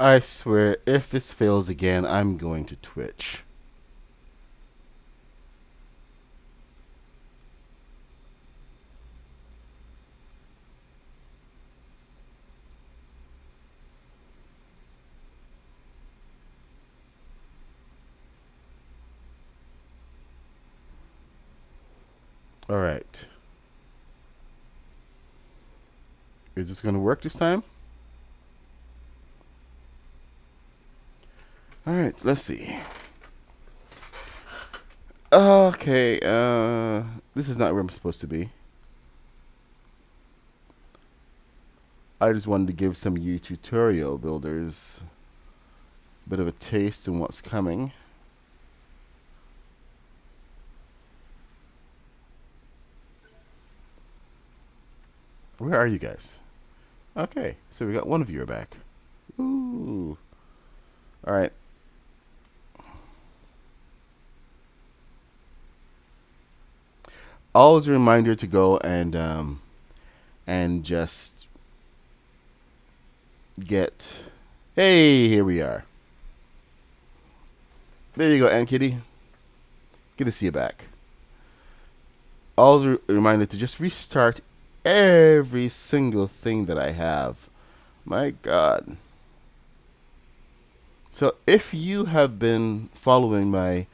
I swear, if this fails again, I'm going to Twitch. Alright. Is this going to work this time? Alright, let's see. Okay, this is not where I'm supposed to be. I just wanted to give some of you tutorial builders a bit of a taste in what's coming. Where are you guys? Okay, so we got one of you are back. Ooh. Alright. Always a reminder to go and just get. Hey, here we are. There you go, Aunt Kitty. Good to see you back. Always a reminder to just restart every single thing that I have. My God. So if you have been following my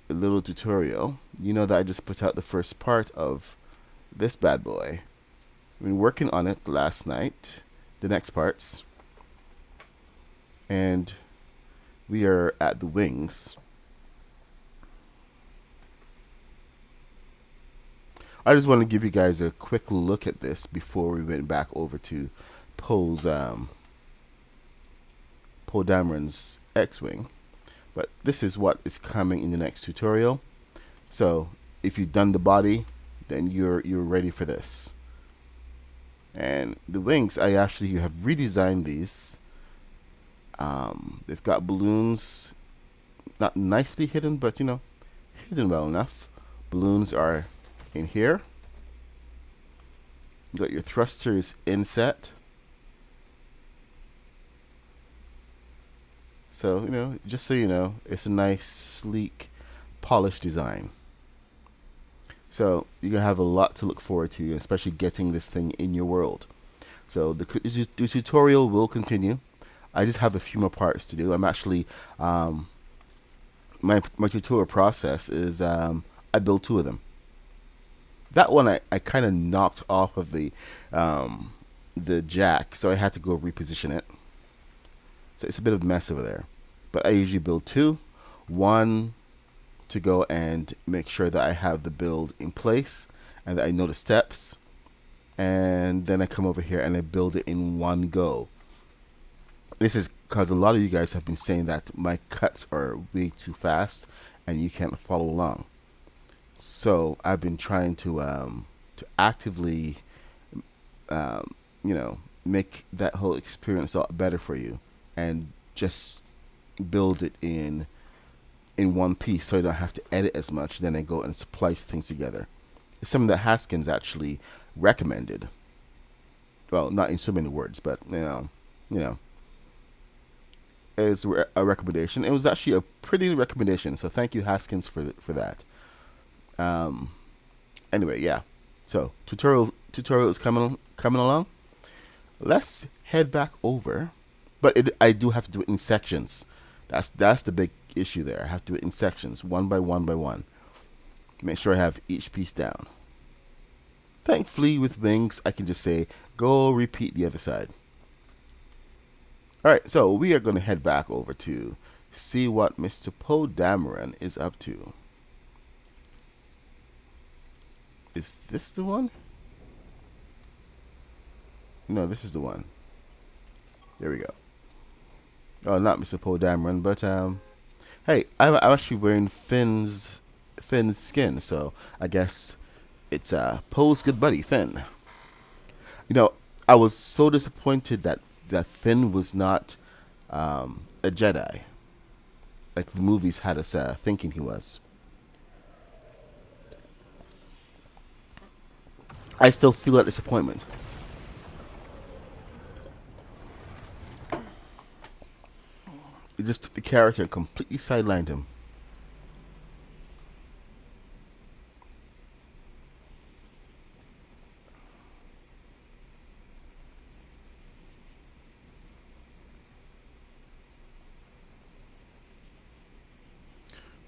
little tutorial, you know that I just put out the first part of this bad boy. I've been working on it last night, the next parts, and we are at the wings. I just want to give you guys a quick look at this before we went back over to Poe Dameron's X-Wing. But this is what is coming in the next tutorial. So if you've done the body, then you're ready for this. And the wings, I actually have redesigned these. They've got balloons, not nicely hidden, but you know, hidden well enough. Balloons are in here. You got your thrusters inset. So, you know, just so you know, it's a nice, sleek, polished design. So, you're going to have a lot to look forward to, especially getting this thing in your world. So, the tutorial will continue. I just have a few more parts to do. I'm actually, my tutorial process is I build 2 of them. That one I kind of knocked off of the jack, so I had to go reposition it. So it's a bit of a mess over there. But I usually build 2. One to go and make sure that I have the build in place and that I know the steps. And then I come over here and I build it in one go. This is because a lot of you guys have been saying that my cuts are way too fast and you can't follow along. So I've been trying to actively, you know, make that whole experience a lot better for you. And just build it in one piece so you don't have to edit as much. Then I go and splice things together. It's something that Haskins actually recommended. Well, not in so many words, but you know, it's a recommendation. It was actually a pretty recommendation. So thank you, Haskins, for that. Anyway, yeah. So tutorial is coming along. Let's head back over. But I do have to do it in sections. That's the big issue there. I have to do it in sections, one by one by one. Make sure I have each piece down. Thankfully, with wings, I can just say, go repeat the other side. Alright, so we are going to head back over to see what Mr. Poe Dameron is up to. Is this the one? No, this is the one. There we go. Oh, not Mr. Poe Dameron, but hey, I'm actually wearing Finn's skin, so I guess it's Poe's good buddy, Finn. You know, I was so disappointed that Finn was not a Jedi, like the movies had us thinking he was. I still feel that disappointment. just took the character and completely sidelined him.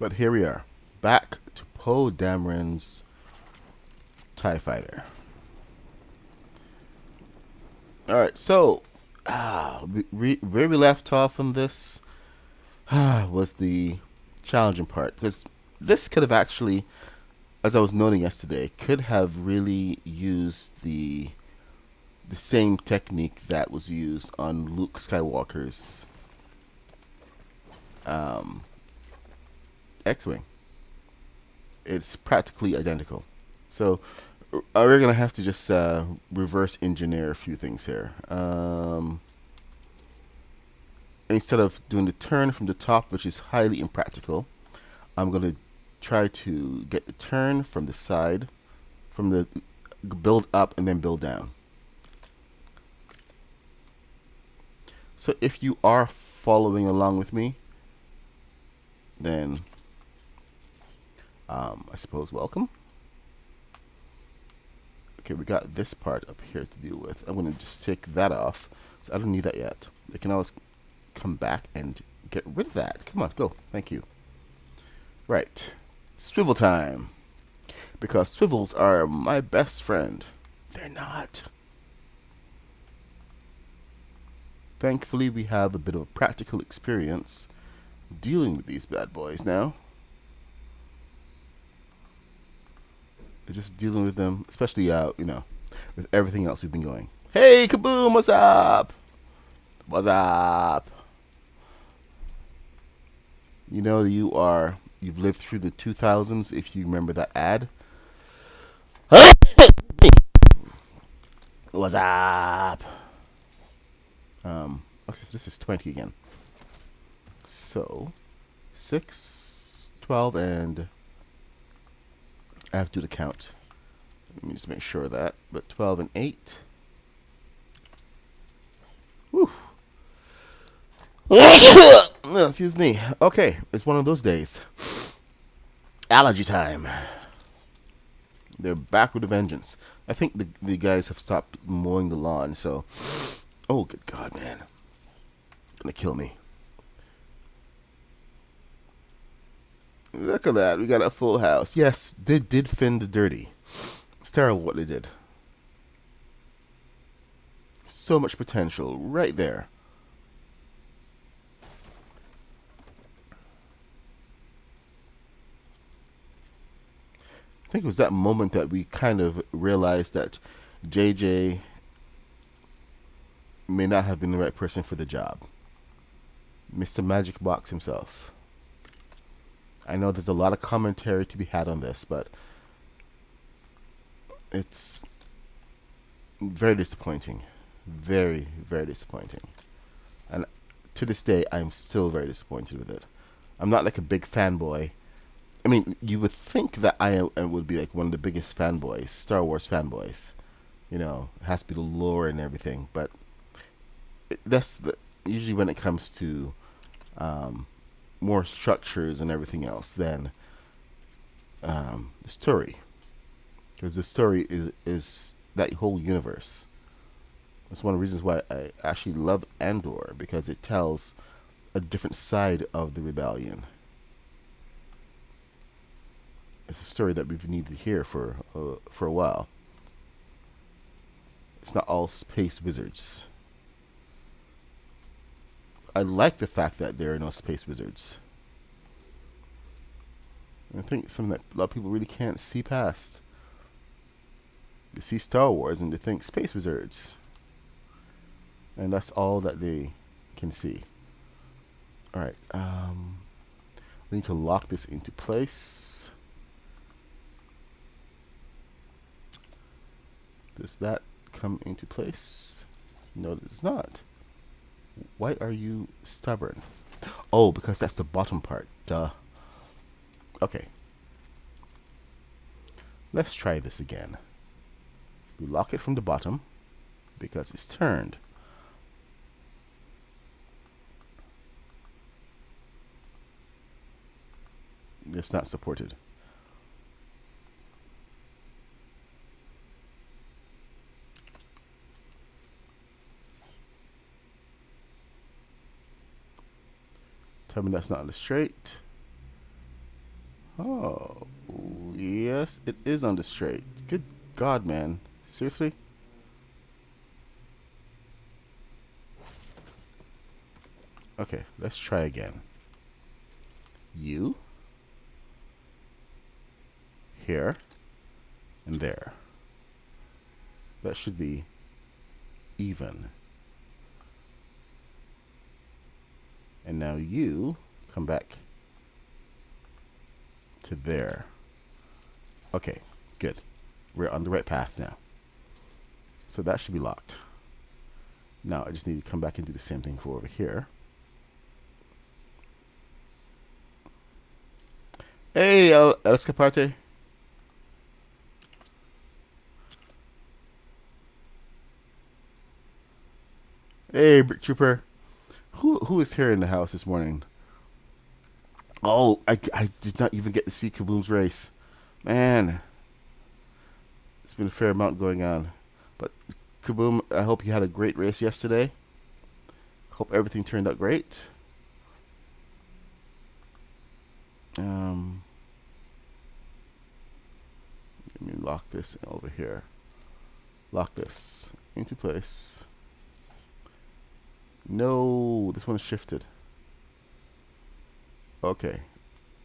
But here we are, back to Poe Dameron's TIE Fighter. Alright, so where we left off on this was the challenging part. Because this could have actually, as I was noting yesterday, could have really used the same technique that was used on Luke Skywalker's X-Wing. It's practically identical. So we're going to have to just reverse engineer a few things here. Instead of doing the turn from the top, which is highly impractical, I'm going to try to get the turn from the side, from the build up and then build down. So if you are following along with me, then I suppose welcome. Okay, we got this part up here to deal with. I'm going to just take that off. So I don't need that yet. I can always come back and get rid of that. Come on, go. Thank you. Right. Swivel time. Because swivels are my best friend. They're not. Thankfully, we have a bit of a practical experience dealing with these bad boys now. Just dealing with them, especially, with everything else we've been going. Hey, Kaboom, what's up? What's up? You know, you've lived through the 2000s if you remember that ad. What's up? Okay, this is 20 again. So, 6, 12, and I have to do the count. Let me just make sure of that. But 12 and 8. Woo. Excuse me. Okay, it's one of those days. Allergy time. They're back with a vengeance. I think the guys have stopped mowing the lawn, so... Oh, good God, man. Gonna kill me. Look at that. We got a full house. Yes, they did fin the dirty. It's terrible what they did. So much potential right there. I think it was that moment that we kind of realized that JJ may not have been the right person for the job. Mr. Magic Box himself. I know there's a lot of commentary to be had on this, but it's very disappointing. Very, very disappointing. And to this day, I'm still very disappointed with it. I'm not like a big fanboy. I mean, you would think that I would be like one of the biggest fanboys, Star Wars fanboys. You know, it has to be the lore and everything. But that's usually when it comes to more structures and everything else than the story. Because the story is that whole universe. That's one of the reasons why I actually love Andor, because it tells a different side of the rebellion. It's a story that we've needed to hear for a while. It's not all space wizards. I like the fact that there are no space wizards. I think something that a lot of people really can't see past. They see Star Wars and they think space wizards. And that's all that they can see. Alright, we need to lock this into place. Does that come into place? No, it does not. Why are you stubborn? Oh, because that's the bottom part. Duh. Okay. Let's try this again. We lock it from the bottom because it's turned. It's not supported. Tell me that's not on the straight. Oh, yes, it is on the straight. Good God, man. Seriously? Okay, let's try again. You. Here. And there. That should be even. And now you come back to there. Okay, good. We're on the right path now. So that should be locked. Now I just need to come back and do the same thing for over here. Hey, El Escaparte. Hey, Brick Trooper. Who is here in the house this morning? Oh, I did not even get to see Kaboom's race. Man. It's been a fair amount going on. But Kaboom, I hope you had a great race yesterday. Hope everything turned out great. Let me lock this over here. Lock this into place. No, this one is shifted. Okay,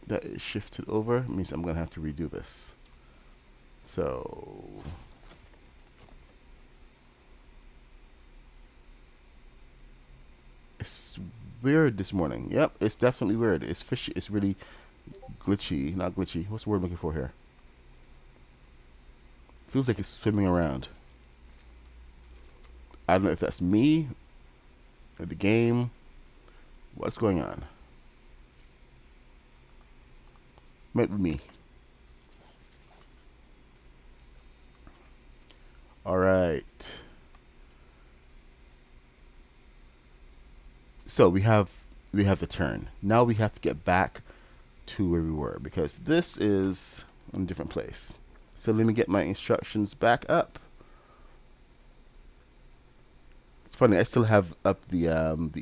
that is shifted over. Means I'm gonna have to redo this. So it's weird this morning. Yep, it's definitely weird. It's fishy. It's really glitchy. Not glitchy. What's the word I'm looking for here? Feels like it's swimming around. I don't know if that's me or the game. What's going on? Might be me. All right. So we have the turn. Now we have to get back to where we were because this is in a different place. So let me get my instructions back up. It's funny, I still have up the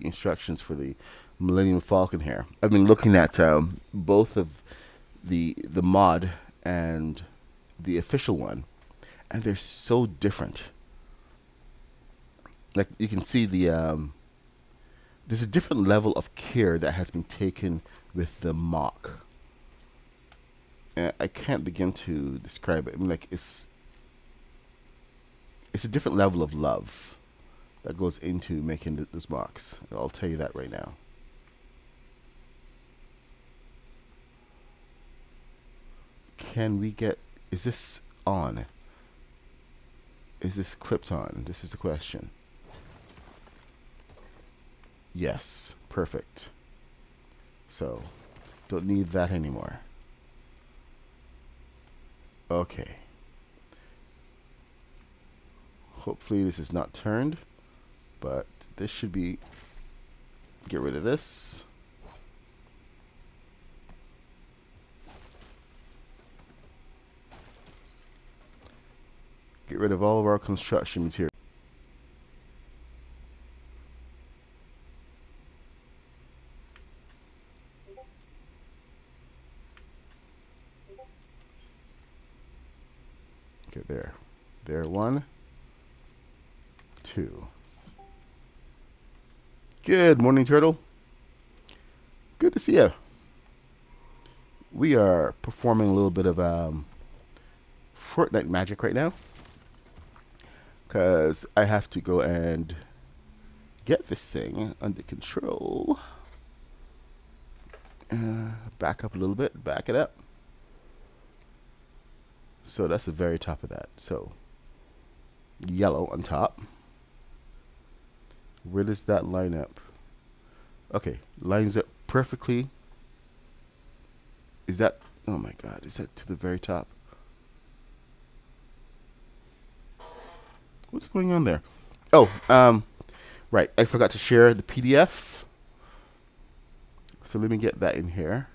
instructions for the Millennium Falcon here. I've been looking at both of the mod and the official one, and they're so different. Like you can see there's a different level of care that has been taken with the mock. And I can't begin to describe it. I mean, like it's a different level of love that goes into making this box. I'll tell you that right now. Can we get, is this on? Is this clipped on? This is the question. Yes, perfect. So, don't need that anymore. Okay. Hopefully this is not turned. But this should be, get rid of this. Get rid of all of our construction material. Okay, there. There, 1, 2. Good morning, Turtle. Good to see you. We are performing a little bit of Fortnite magic right now. Because I have to go and get this thing under control. Back up a little bit. Back it up. So that's the very top of that. So yellow on top. Where does that line up? Okay, lines up perfectly. Is that, oh my God, is that to the very top? What's going on there? Oh, right, I forgot to share the PDF. So let me get that in here.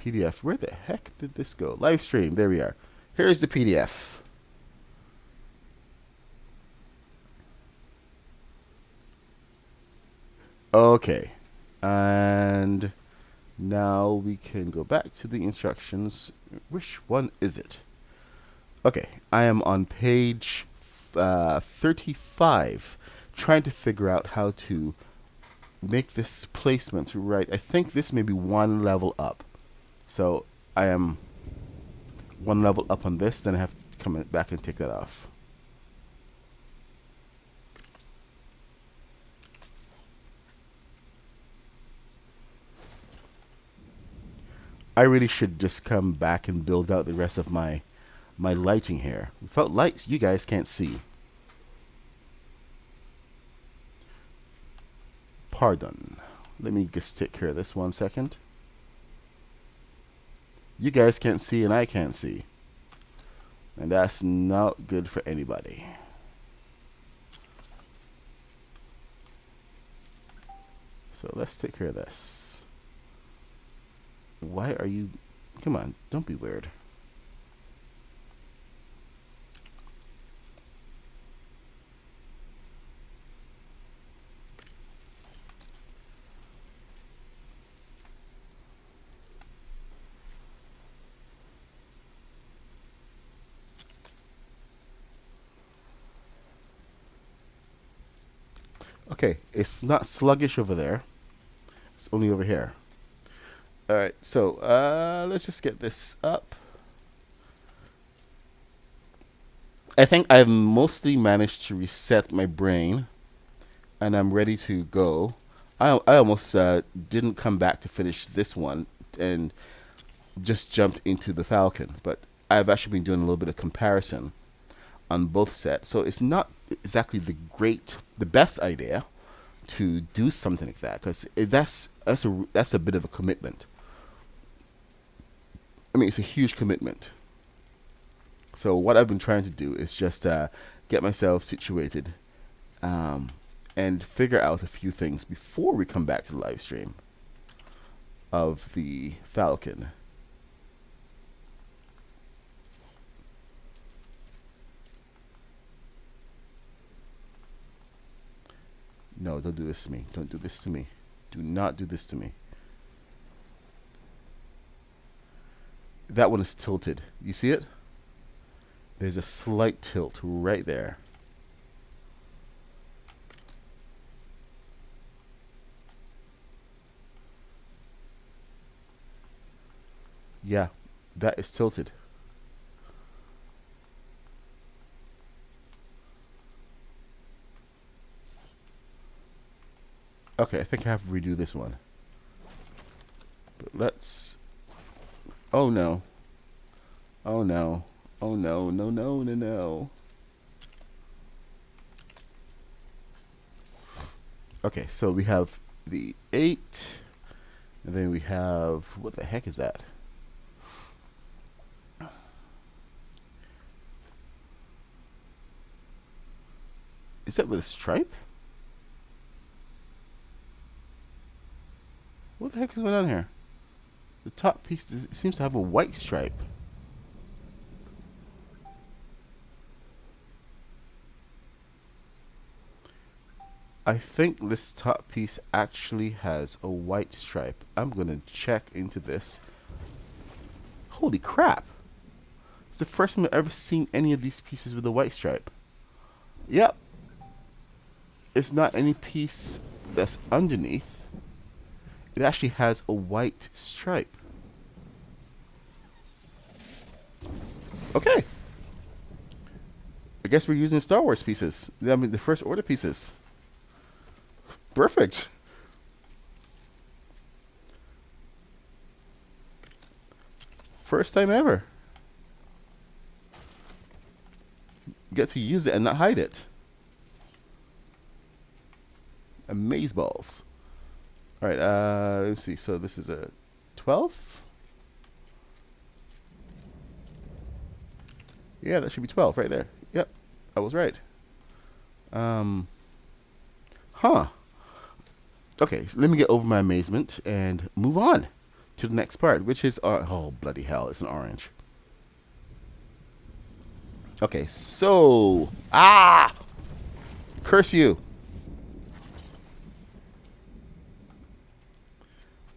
PDF. Where the heck did this go? Live stream. There we are. Here's the PDF. Okay. And now we can go back to the instructions. Which one is it? Okay. I am on page 35, trying to figure out how to make this placement right. I think this may be one level up. So I am one level up on this, then I have to come back and take that off. I really should just come back and build out the rest of my lighting here. Without lights, you guys can't see. Pardon. Let me just take care of this 1 second. You guys can't see and I can't see. And that's not good for anybody. So let's take care of this. Why are you... Come on, don't be weird. Okay, it's not sluggish over there. It's only over here. Alright, so let's just get this up. I think I've mostly managed to reset my brain, and I'm ready to go. I almost didn't come back to finish this one and just jumped into the Falcon, but I've actually been doing a little bit of comparison on both sets. So it's not exactly the best idea to do something like that, because that's a bit of a commitment. I mean, it's a huge commitment. So what I've been trying to do is just get myself situated and figure out a few things before we come back to the live stream of the Falcon. No, don't do this to me. Don't do this to me. Do not do this to me. That one is tilted. You see it? There's a slight tilt right there. Yeah, that is tilted. Okay, I think I have to redo this one. But let's... Oh no. Oh no. Oh no, no, no, no, no. Okay, so we have the 8. And then we have... What the heck is that? Is that with a stripe? What the heck is going on here? The top piece seems to have a white stripe. I think this top piece actually has a white stripe. I'm going to check into this. Holy crap. It's the first time I've ever seen any of these pieces with a white stripe. Yep. It's not any piece that's underneath. It actually has a white stripe. Okay. I guess we're using Star Wars pieces. I mean, the First Order pieces. Perfect. First time ever. Get to use it and not hide it. Amazeballs. All right, let's see. So this is a 12? Yeah, that should be 12 right there. Yep, I was right. Huh. Okay, so let me get over my amazement and move on to the next part, which is oh bloody hell, it's an orange. Okay, so curse you.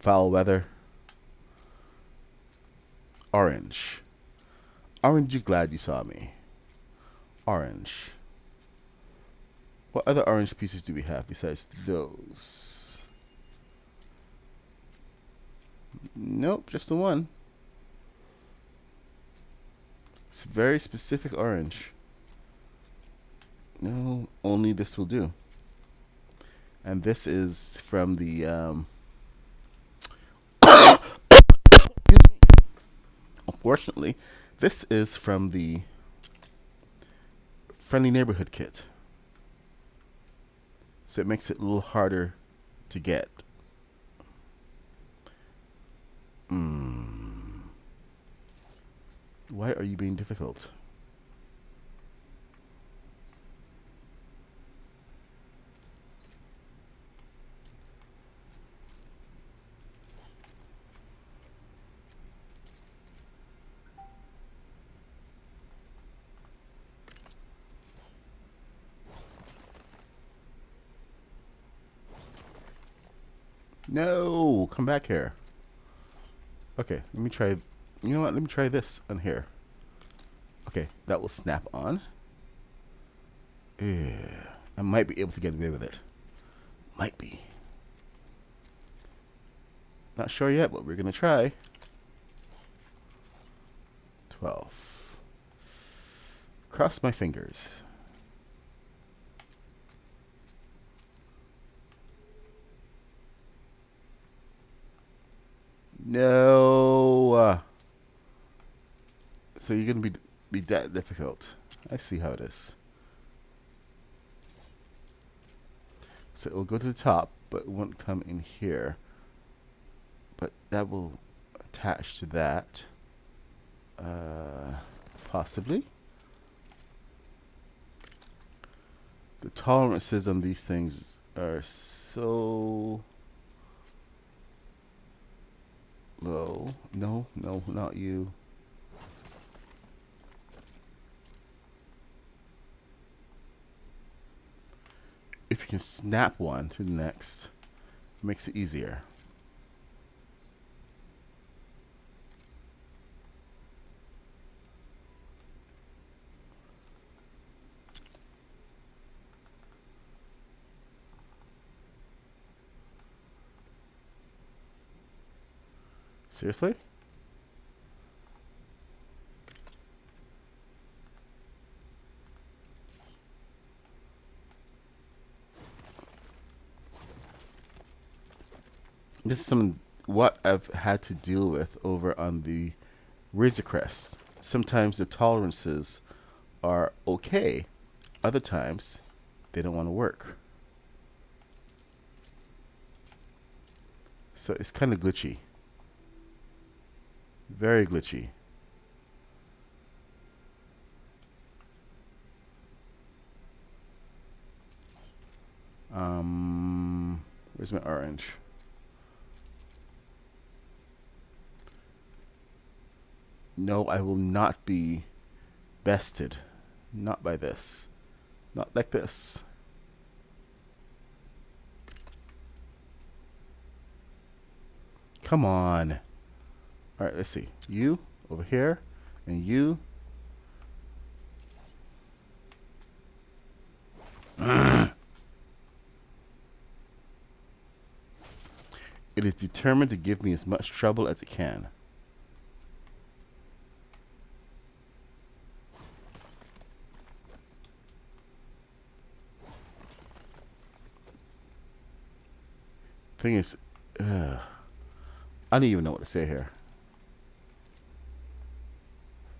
Foul weather. Orange. Orange, you glad you saw me. Orange. What other orange pieces do we have besides those? Nope, just the one. It's very specific orange. No, only this will do. And this is from the unfortunately, this is from the Friendly Neighborhood kit. So it makes it a little harder to get. Why are you being difficult? No, come back here. Okay, let me try. You know what? Let me try this on here. Okay, that will snap on. Yeah, I might be able to get away with it. Might be. Not sure yet, but we're gonna try. 12. Cross my fingers. No. So you're gonna be that difficult. I see how it is. So it'll go to the top, but it won't come in here. But that will attach to that. Possibly. The tolerances on these things are so low. No, no, not you. If you can snap one to the next, it makes it easier. Seriously? This is what I've had to deal with over on the Razor Crest. Sometimes the tolerances are okay. Other times, they don't want to work. So it's kind of glitchy. Very glitchy. Where's my orange? No, I will not be bested. Not by this. Not like this. Come on. All right, let's see. You over here, and you. It is determined to give me as much trouble as it can. Thing is, I don't even know what to say here.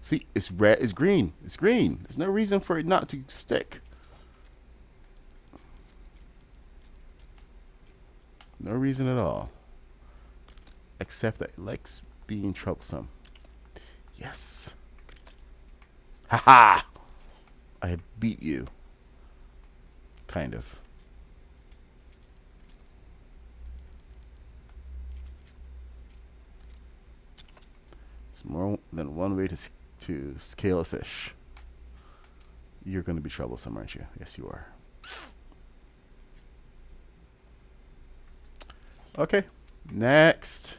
See, it's red, it's green, it's green. There's no reason for it not to stick. No reason at all. Except that it likes being troublesome. Yes. Haha! I beat you. Kind of. more than one way to scale a fish. You're going to be troublesome, aren't you? Yes, you are. Okay, next.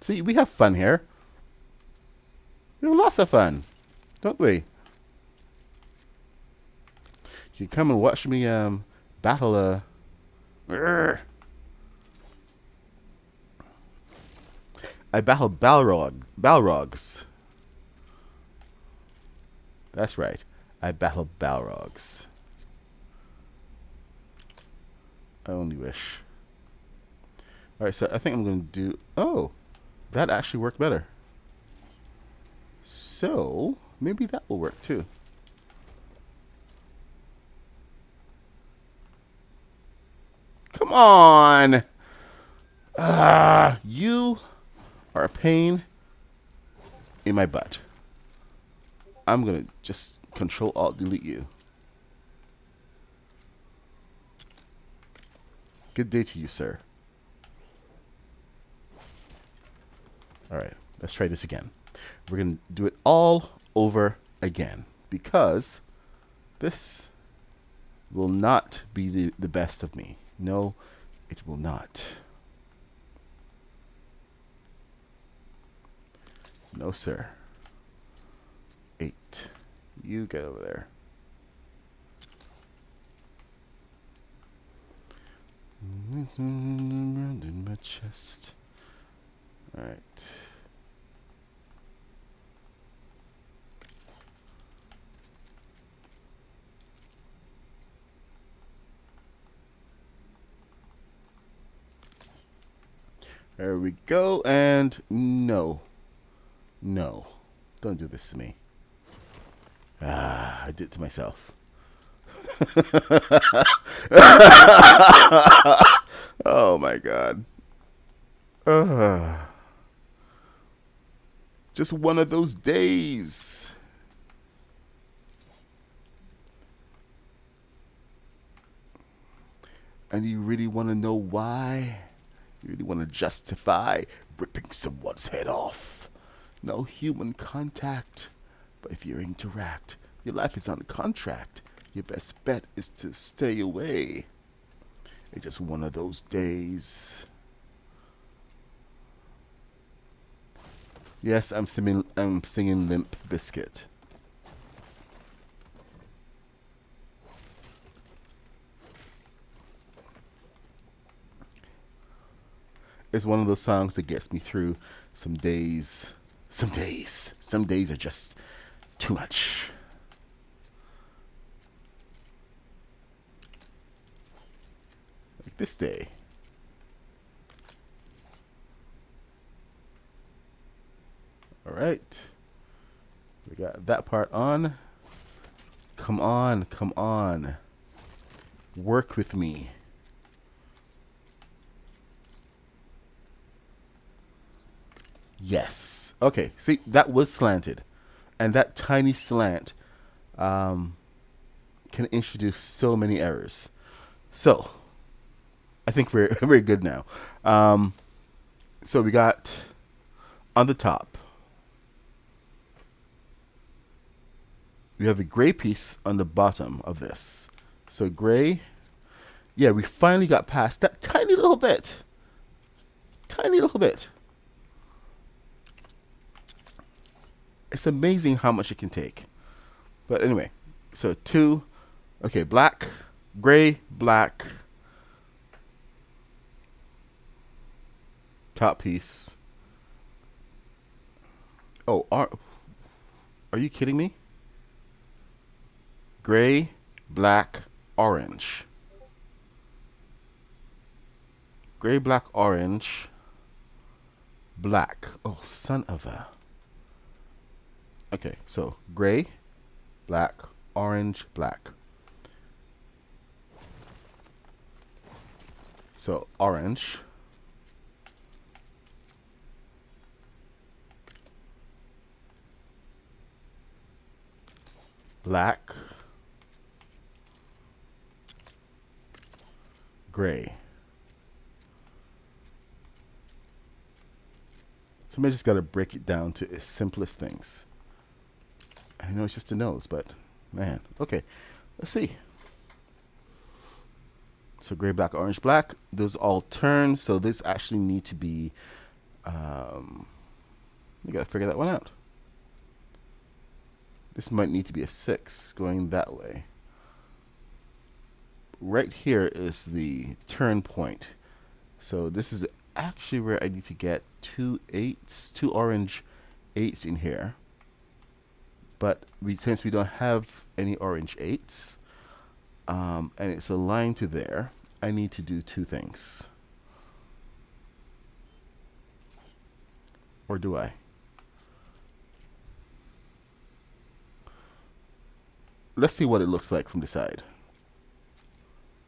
See, we have fun here. We have lots of fun, don't we? You can come and watch me battle I battle Balrogs. That's right. I battle Balrogs. I only wish. Alright, so I think I'm going to do... Oh, that actually worked better. So, maybe that will work too. Come on! You are a pain in my butt. I'm going to just Control-Alt-Delete you. Good day to you, sir. Alright, let's try this again. We're going to do it all over again because this will not be the best of me. No, it will not. No, sir. 8. You get over there. Around in my chest. All right. There we go. And no. No. Don't do this to me. I did it to myself. Oh my God. Just one of those days. And you really want to know why? You really want to justify ripping someone's head off? No human contact. But if you interact, your life is on contract. Your best bet is to stay away. It's just one of those days. Yes, I'm singing Limp Bizkit. It's one of those songs that gets me through some days. Some days are just too much. Like this day. All right. We got that part on. Come on, come on. Work with me. Yes. Okay, see, that was slanted. And that tiny slant can introduce so many errors. So, I think we're good now. So we got on the top, we have a gray piece on the bottom of this. So gray, yeah, we finally got past that tiny little bit. Tiny little bit. It's amazing how much it can take. But anyway, so 2, okay, black, gray, black, top piece. Oh, are you kidding me? Gray, black, orange. Gray, black, orange, black. Oh, son of a... Okay, so gray, black, orange, black. So orange, black, gray. Somebody just got to break it down to its simplest things. I know it's just a nose, but man, okay, let's see. So gray, black, orange, black. Those all turn. So this actually need to be. You got to figure that one out. This might need to be a 6 going that way. Right here is the turn point. So this is actually where I need to get 2 8s, 2 orange 8s in here. But since we don't have any orange 8s, and it's aligned to there, I need to do 2 things. Or do I? Let's see what it looks like from the side.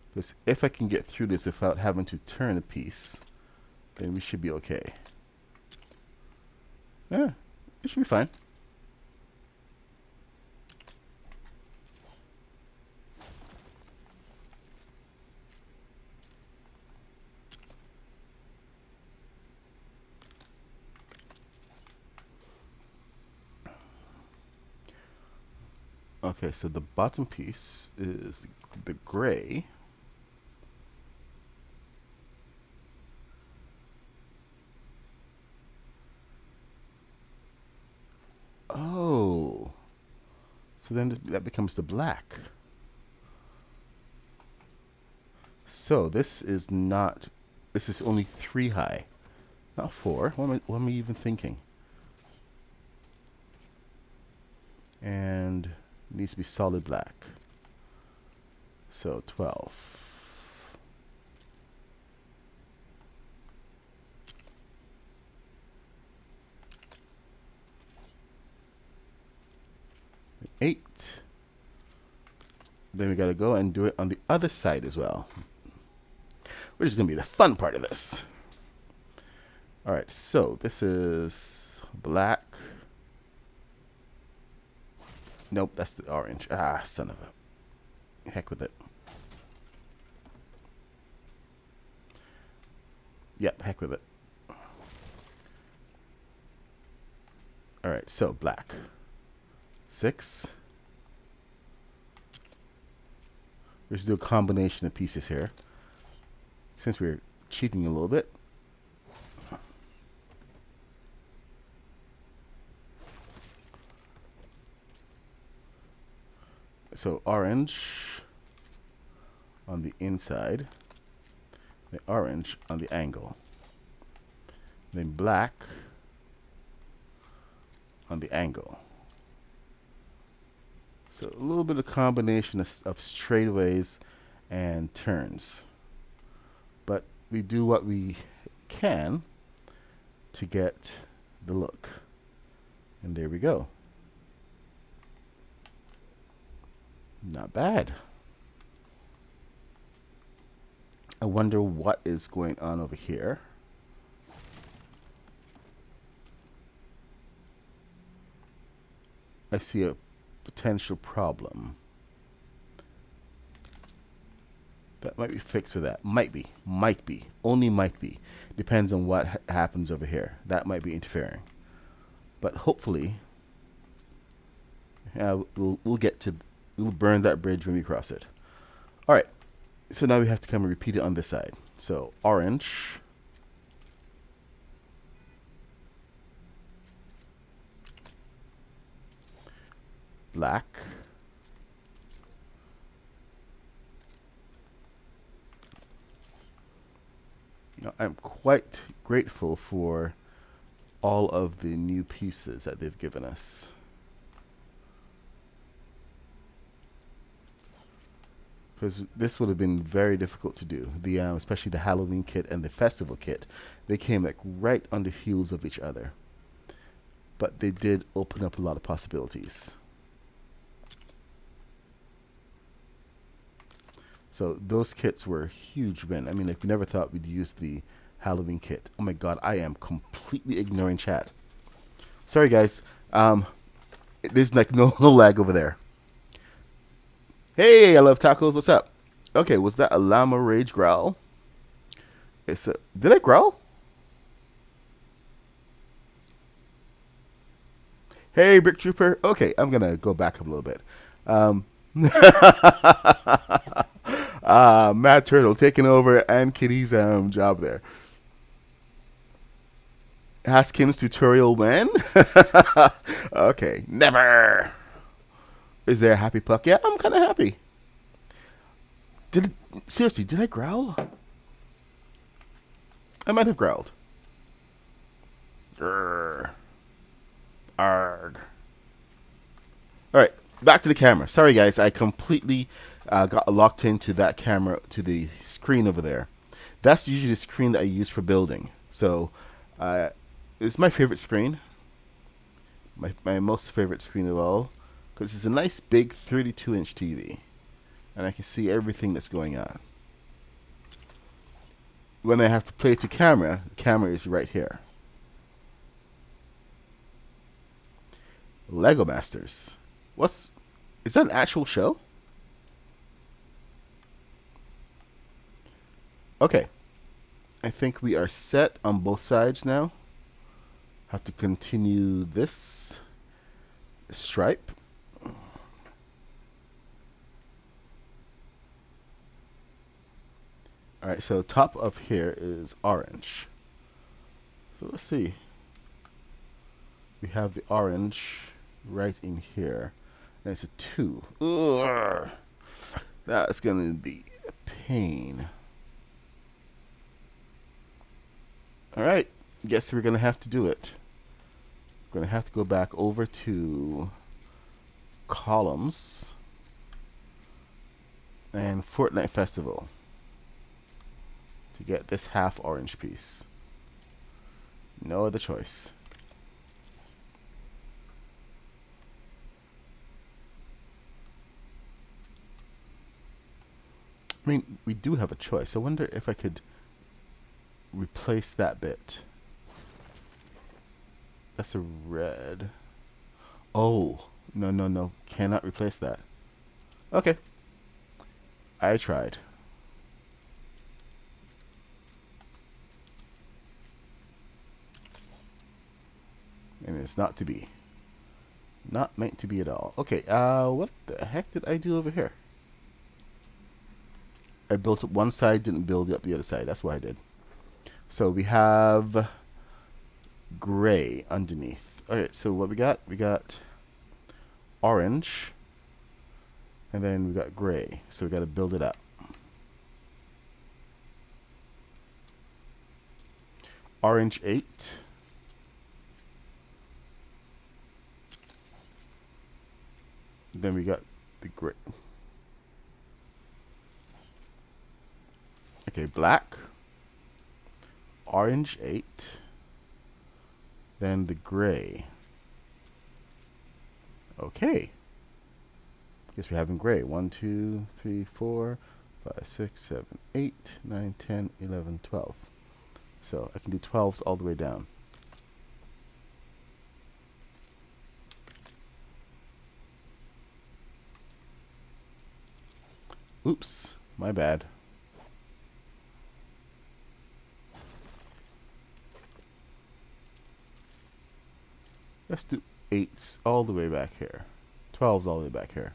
Because if I can get through this without having to turn a piece, then we should be okay. Yeah, it should be fine. Okay, so the bottom piece is the gray. Oh, so then that becomes the black. So this is not, this is only 3 high, not 4. What am I even thinking? And it needs to be solid black. So 12. Eight. Then we gotta go and do it on the other side as well, which is gonna be the fun part of this. All right, so this is black. Nope, that's the orange. Ah, son of a heck with it. Yep, heck with it. All right, so black. 6. Let's do a combination of pieces here, since we're cheating a little bit. So orange on the inside, the orange on the angle, then black on the angle. So a little bit of combination of straightaways and turns. But we do what we can to get the look. And there we go. Not bad. I wonder what is going on over here. I see a potential problem. That might be fixed with that. Might be. Only might be. Depends on what happens over here. That might be interfering. But hopefully, we'll get to, we'll burn that bridge when we cross it. All right. So now we have to come and repeat it on this side. So orange. Black. Now, I'm quite grateful for all of the new pieces that they've given us. Because this would have been very difficult to do. The especially the Halloween kit and the festival kit, they came like right on the heels of each other. But they did open up a lot of possibilities. So those kits were a huge win. I mean, like, we never thought we'd use the Halloween kit. Oh my God, I am completely ignoring chat. Sorry, guys. There's like no lag over there. Hey, I love tacos. What's up? Okay, was that a llama rage growl? Okay, so did I growl? Hey, Brick Trooper. Okay, I'm gonna go back a little bit. Um, Mad Turtle taking over and Kitty's job there. Haskins tutorial when? Okay, never. Is there a happy puck? Yeah, I'm kind of happy. Seriously, did I growl? I might have growled. Grr. Arg. All right, back to the camera. Sorry, guys, I completely got locked into that camera, to the screen over there. That's usually the screen that I use for building. So it's my favorite screen, my most favorite screen of all, because it's a nice big 32-inch TV, and I can see everything that's going on. When I have to play to camera, the camera is right here. Lego Masters. Is that an actual show? Okay. I think we are set on both sides now. Have to continue this stripe. Alright, so top of here is orange. So let's see. We have the orange right in here. And it's a 2. Ugh. That's going to be a pain. Alright, guess we're going to have to do it. We're going to have to go back over to columns and Fortnite Festival to get this half orange piece. No other choice. I mean, we do have a choice. I wonder if I could replace that bit. That's a red. Oh, no. Cannot replace that. Okay. I tried. And it's not to be. Not meant to be at all. Okay, what the heck did I do over here? I built up one side, didn't build up the other side. That's what I did. So we have gray underneath. Alright, so what we got? We got orange. And then we got gray. So we got to build it up. Orange 8. Then we got the gray. Okay, black. Orange 8. Then the gray. Okay. Guess we're having gray. 1, 2, 3, 4, 5, 6, 7, 8, 9, 10, 11, 12. So I can do 12s all the way down. Oops, my bad. Let's do 8s all the way back here. 12s all the way back here.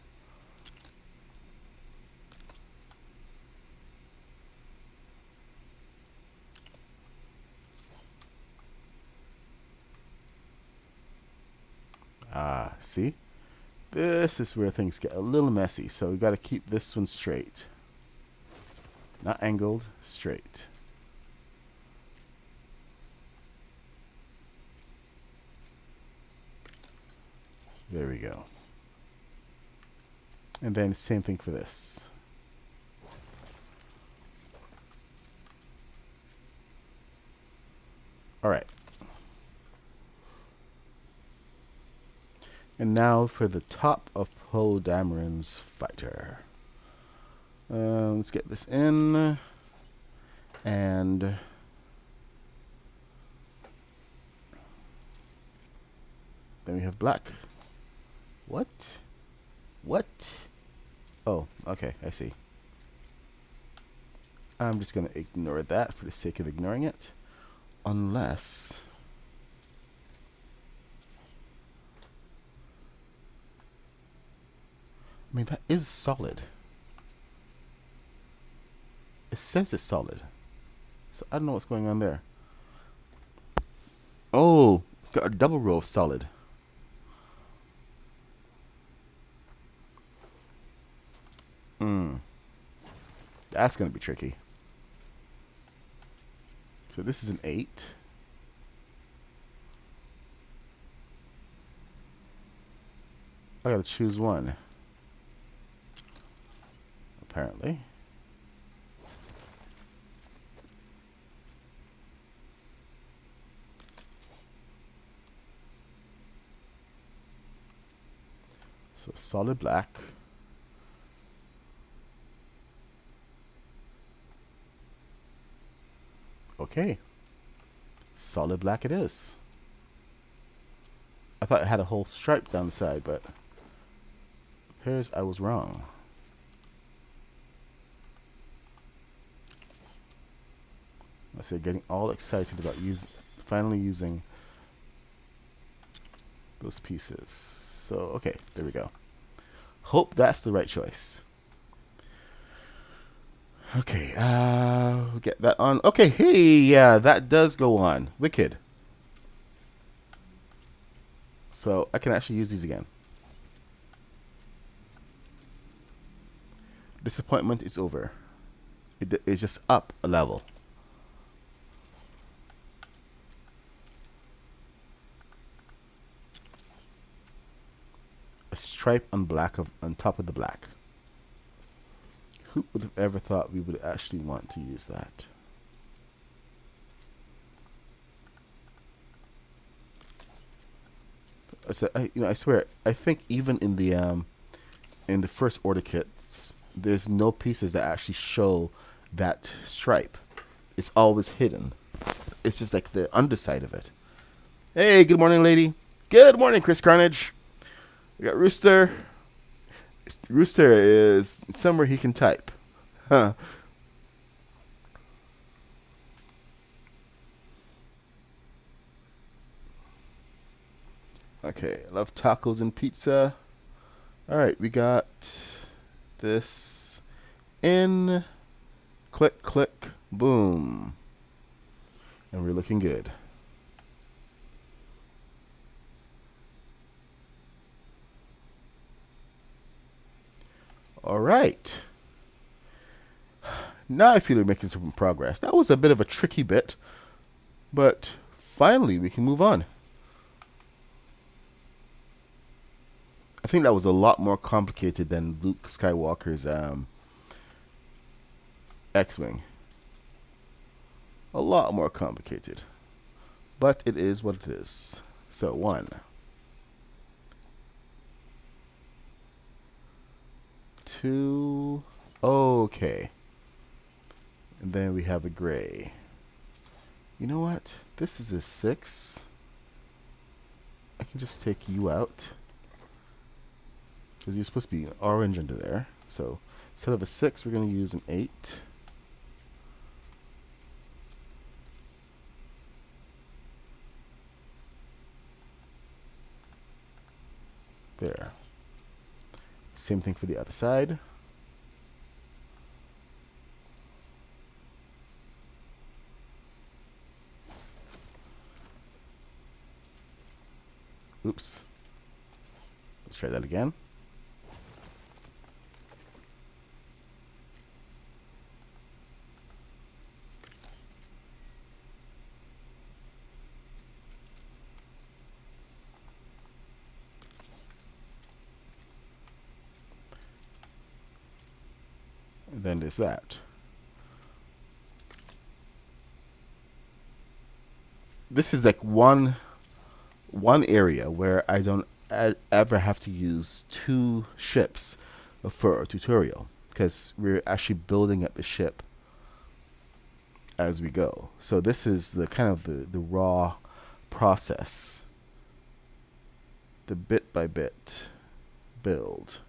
See? This is where things get a little messy, so we got to keep this one straight. Not angled, straight. There we go. And then same thing for this. All right. And now for the top of Poe Dameron's fighter. Let's get this in. And then we have black. What? What? Oh, okay, I see. I'm just going to ignore that for the sake of ignoring it. Unless... I mean, that is solid. It says it's solid. So I don't know what's going on there. Oh, got a double row of solid. That's going to be tricky. So this is an 8. I got to choose one. Apparently. So solid black. Okay. Solid black it is. I thought it had a whole stripe down the side, but appears I was wrong. I say getting all excited about finally using those pieces. So okay, there we go. Hope that's the right choice. Okay, we'll get that on. Okay, hey, yeah, that does go on. Wicked. So I can actually use these again. Disappointment is over. It's just up a level. A stripe on black on top of the black. Who would have ever thought we would actually want to use that? I swear, I think even in the first order kits, there's no pieces that actually show that stripe. It's always hidden. It's just like the underside of it. Hey, good morning, lady. Good morning, Chris Carnage. We got Rooster. Rooster is somewhere he can type. Huh. Okay, I love tacos and pizza. Alright, we got this in. Click, click, boom. And we're looking good. All right. Now I feel we're making some progress. That was a bit of a tricky bit, but finally we can move on. I think that was a lot more complicated than Luke Skywalker's X-Wing. A lot more complicated. But it is what it is. So 1. 2. Okay. And then we have a gray. You know what? This is a 6. I can just take you out. Because you're supposed to be an orange under there. So instead of a 6, we're going to use an 8. There. Same thing for the other side. Oops. Let's try that again. And then there's that. This is like one area where I don't ever have to use 2 ships for a tutorial, because we're actually building up the ship as we go. So this is the kind of the raw process, the bit by bit build.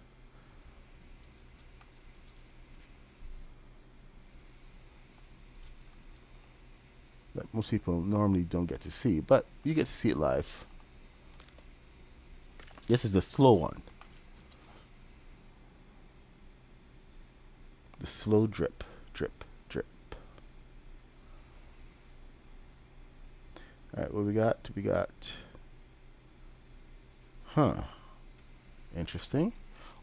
that most people normally don't get to see, but you get to see it live. This is the slow one. The slow drip, drip, drip. All right, what we got? We got, interesting.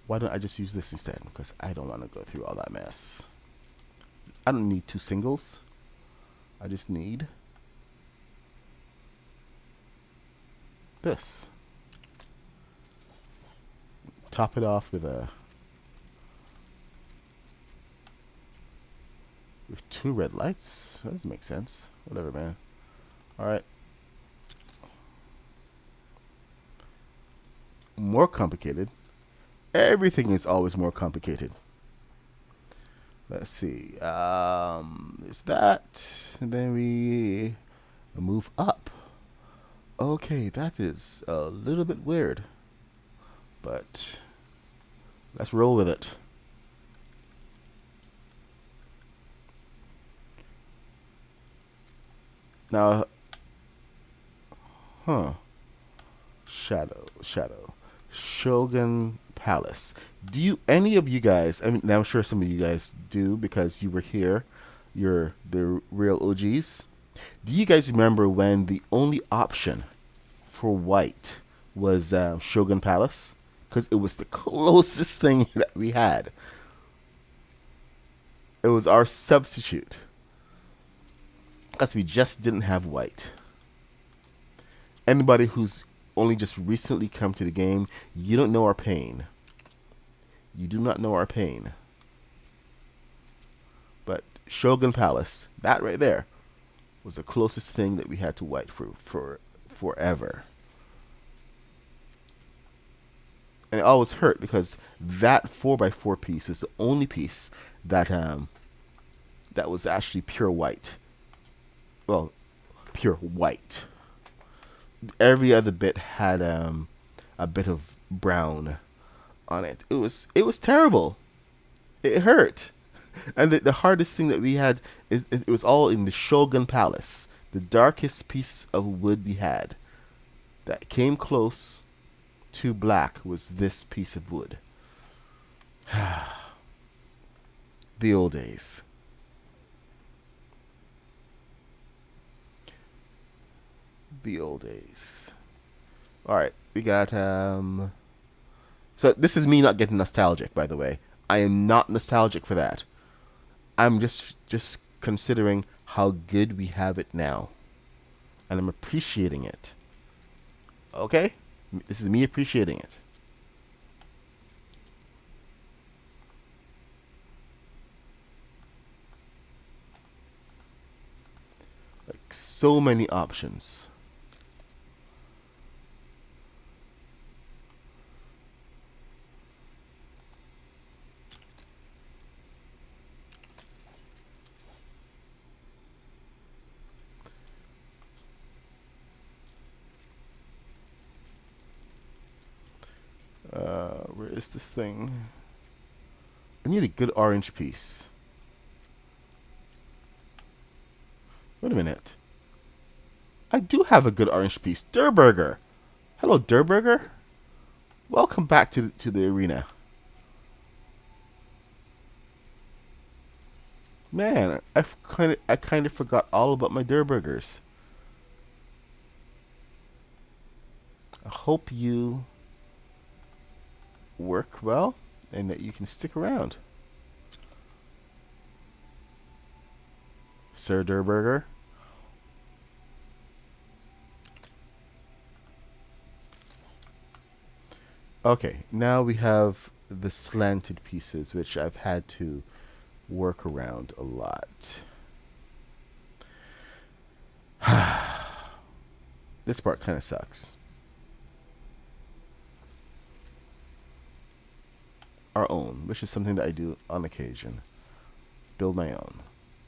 Why don't I just use this instead? Because I don't want to go through all that mess. I don't need 2 singles. I just need this. Top it off with 2 red lights. That doesn't make sense. Whatever, man. All right. More complicated. Everything is always more complicated. Let's see. Is that, and then we move up. Okay, that is a little bit weird, but let's roll with it. Now, shadow, Shogun Palace. Do you, any of you guys, I mean, I'm sure some of you guys do because you were here, you're the real OGs. Do you guys remember when the only option for white was Shogun Palace? Because it was the closest thing that we had. It was our substitute. Because we just didn't have white. Anybody who's only just recently come to the game, you don't know our pain. You do not know our pain. But Shogun Palace, that right there, was the closest thing that we had to white for forever. And it always hurt because that 4x4 piece was the only piece that that was actually pure white. Well, pure white. Every other bit had a bit of brown on it. It was terrible. It hurt. And the hardest thing that we had, it was all in the Shogun Palace. The darkest piece of wood we had that came close to black was this piece of wood. The old days. The old days. All right, we got so this is me not getting nostalgic, by the way. I am not nostalgic for that. I'm just considering how good we have it now, and I'm appreciating it. Okay, this is me appreciating it. Like so many options. Where is this thing? I need a good orange piece. Wait a minute. I do have a good orange piece. Durburger. Hello, Durburger. Welcome back to the arena. Man, I kind of forgot all about my Durburgers. I hope you work well and that you can stick around, Sir Durburger. Okay, now we have the slanted pieces, which I've had to work around a lot. This part kind of sucks. Our own, which is something that I do on occasion. Build my own.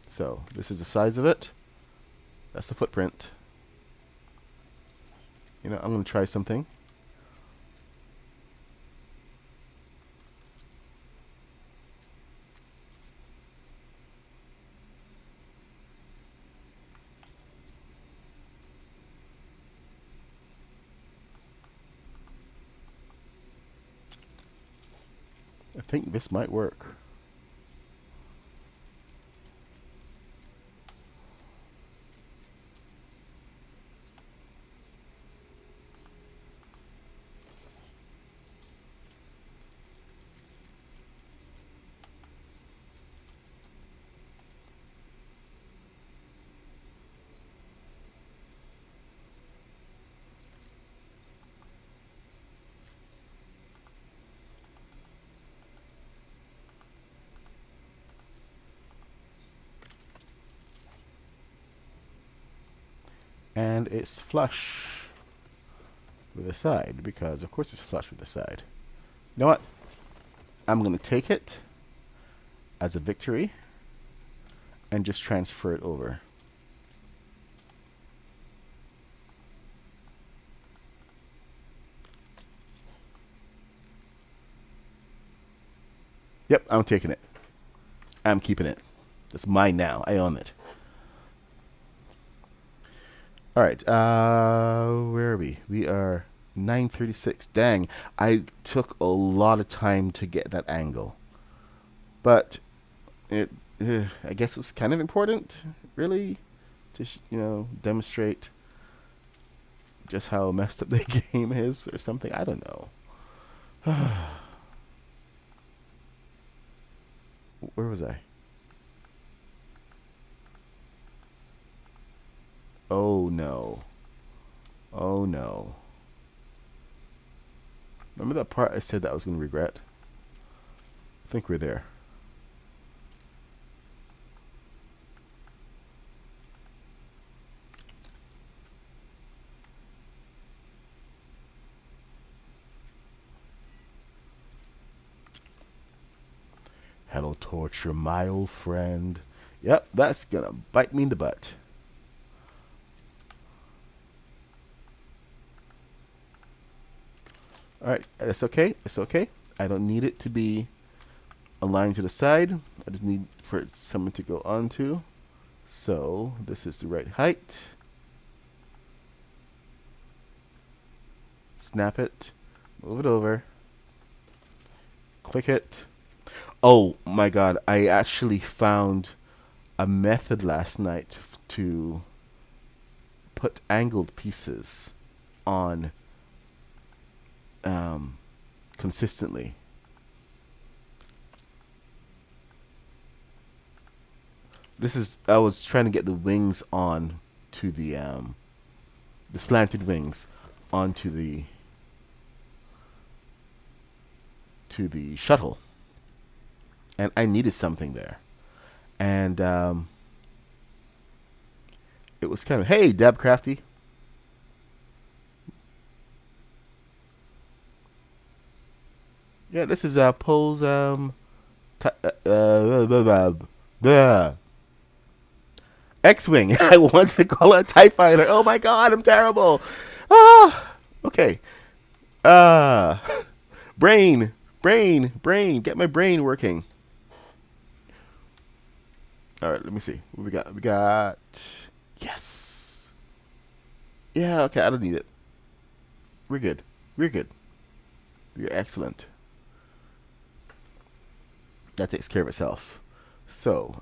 So this is the size of it. That's the footprint. You know, I'm going to try something. I think this might work. And it's flush with the side, because of course it's flush with the side. You know what? I'm going to take it as a victory and just transfer it over. Yep, I'm taking it. I'm keeping it. It's mine now. I own it. All right. Where are we? We are 9:36. Dang, I took a lot of time to get that angle, but it. I guess it was kind of important, really, to demonstrate just how messed up the game is, or something. I don't know. Where was I? Oh no. Oh no. Remember that part I said that I was going to regret? I think we're there. Hello, torture, my old friend. Yep, that's gonna bite me in the butt. Alright, it's okay. It's okay. I don't need it to be aligned to the side. I just need for someone to go onto. So, this is the right height. Snap it. Move it over. Click it. Oh my god, I actually found a method last night to put angled pieces on consistently. I was trying to get the wings on to the slanted wings onto the shuttle, and I needed something there, and it was kind of, hey, Deb Crafty. Yeah, this is Poe's X-wing. I want to call it a TIE fighter. Oh my god, I'm terrible. Ah, okay. Brain, get my brain working. All right, let me see what we got. We got, yes. Yeah, okay, I don't need it. We're good. We're good. We're excellent. That takes care of itself. So,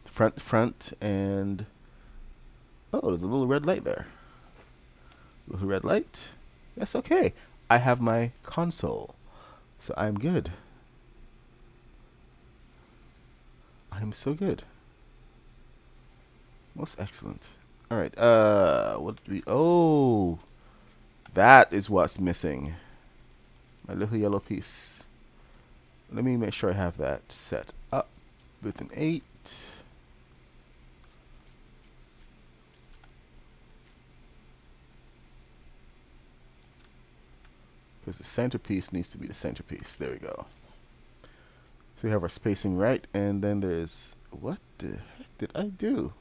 front, and oh, there's a little red light there. Little red light. That's okay. I have my console, so I'm good. I'm so good. Most excellent. All right. What did we? Oh, that is what's missing. My little yellow piece. Let me make sure I have that set up with an 8. Because the centerpiece needs to be the centerpiece. There we go. So we have our spacing right, and then there's, what the heck did I do?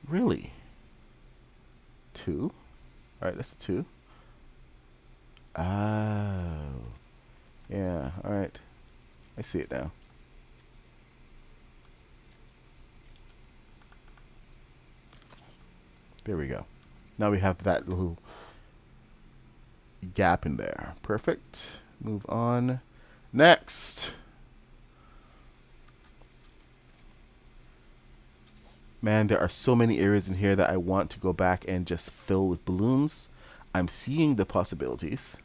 Really? 2? Alright, that's a 2. Oh. Yeah, alright. I see it now. There we go. Now we have that little gap in there. Perfect. Move on. Next. Man, there are so many areas in here that I want to go back and just fill with balloons. I'm seeing the possibilities.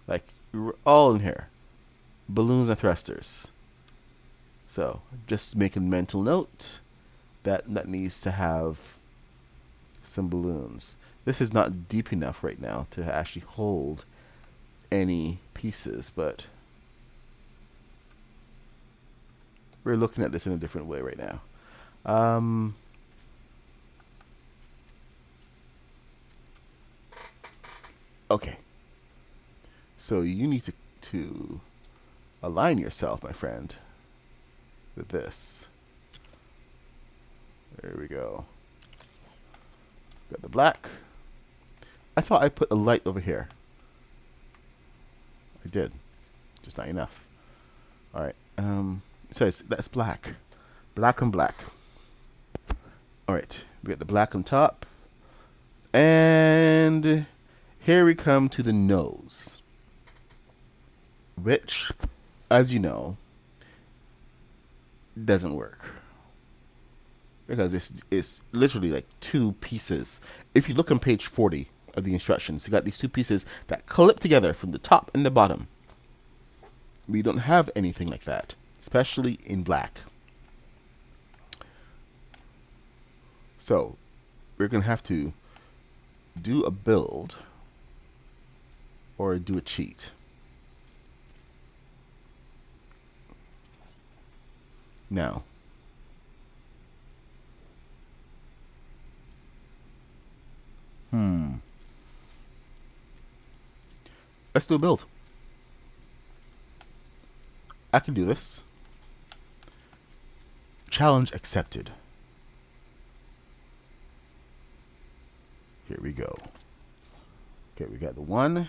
Like, we're all in here. Balloons and thrusters. So, just make a mental note that needs to have some balloons. This is not deep enough right now to actually hold any pieces, but we're looking at this in a different way right now. Okay. So you need to align yourself, my friend, with this. There we go. Got the black. I thought I put a light over here. I did. Just not enough. Alright. So that's black. Black and black. Alright. We got the black on top. And here we come to the nose. Which, as you know, doesn't work. Because it's literally like two pieces. If you look on page 40 of the instructions, you got these two pieces that clip together from the top and the bottom. We don't have anything like that, especially in black. So we're going to have to do a build or do a cheat. Now, let's do a build. I can do this. Challenge accepted. Here we go. Okay, we got the one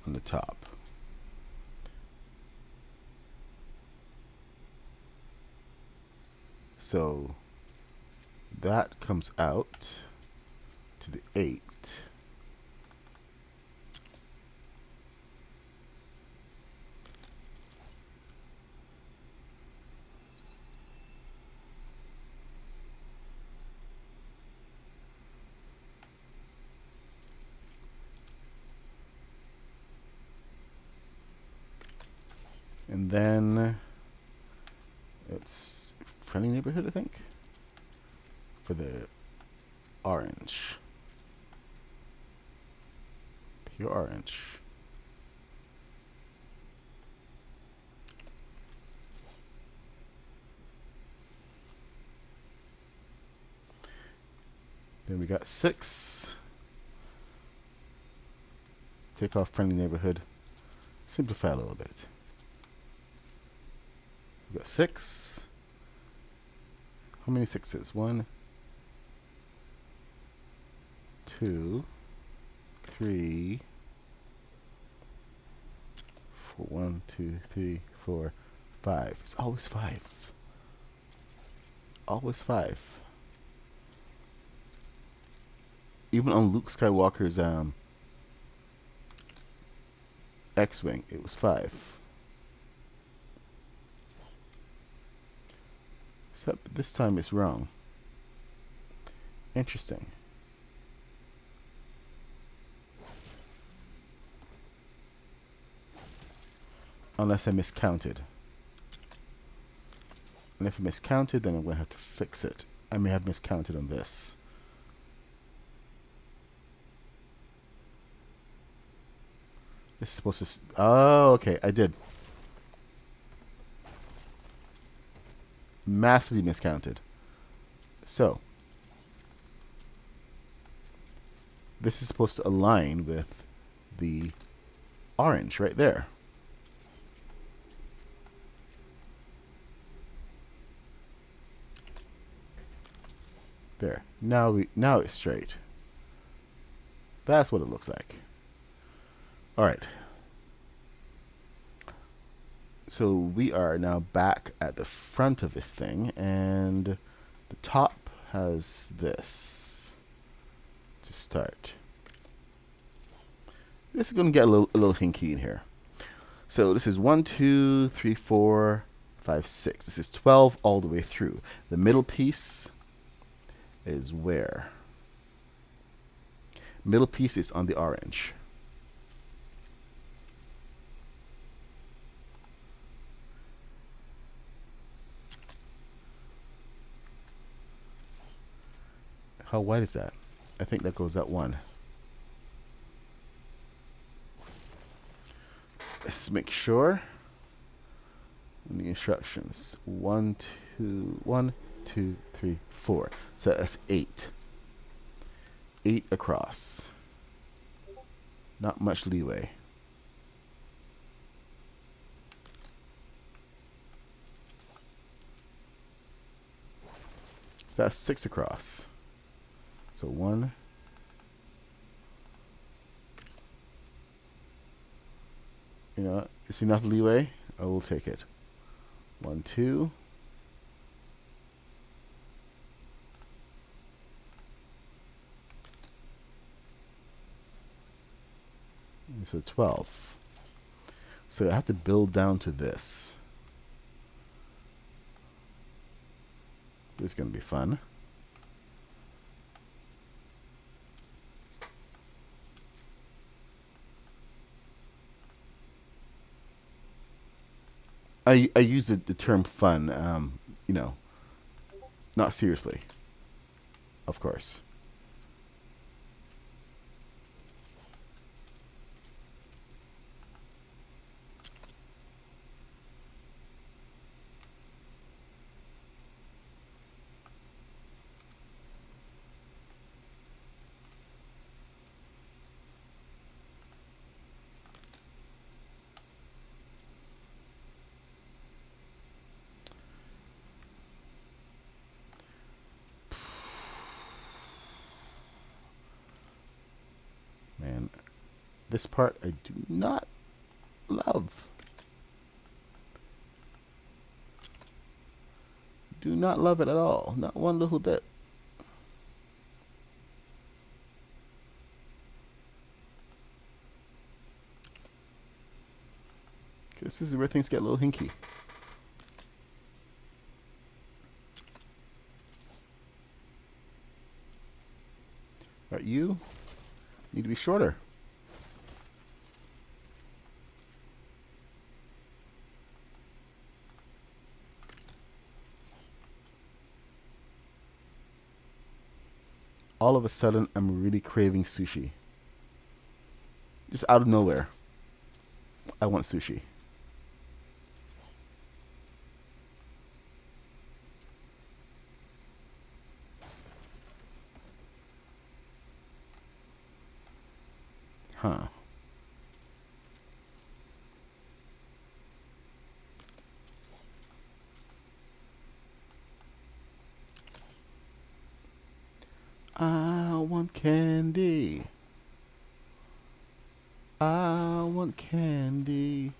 on the top. So that comes out to the 8. And then it's friendly neighborhood, I think, for the orange. Pure orange. Then we got 6. Take off friendly neighborhood. Simplify a little bit. We got 6. How many 6s? 1, 2, 3, 4. 1, 2, 3, 4, 5. It's always 5. Always 5. Even on Luke Skywalker's X-Wing, it was 5. Except this time it's wrong. Interesting. Unless I miscounted. And if I miscounted, then I'm going to have to fix it. I may have miscounted on this. This is supposed to... Oh, okay. I did. Massively miscounted. So this is supposed to align with the orange right there. There. Now it's straight. That's what it looks like. All right. So we are now back at the front of this thing, and the top has this to start. This is going to get a little hinky in here. So this is 1, 2, 3, 4, 5, 6. This is 12 all the way through. The middle piece is where? Middle piece is on the orange. How wide is that? I think that goes at 1. Let's make sure. In the instructions, 1, 2, 1, 2, 3, 4. So that's 8. 8 across. Not much leeway. So that's 6 across. So 1. You know, it's enough leeway. I will take it. 1, 2. So 12. So I have to build down to this. This is going to be fun. I use the term fun, you know, not seriously, of course. Man, this part I do not love. Do not love it at all. Not one little bit. This is where things get a little hinky. Right, you need to be shorter. All of a sudden, I'm really craving sushi. Just out of nowhere. I want sushi. Huh. I want candy. I want candy.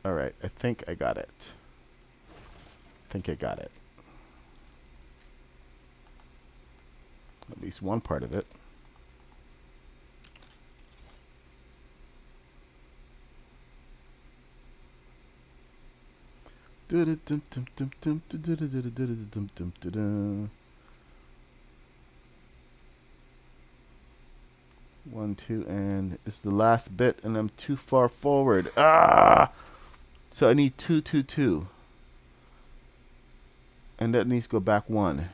All right, I think I got it. At least one part of it. One, two, and it's the last bit, and I'm too far forward. Ah! So I need 2, 2, 2. And that needs to go back 1.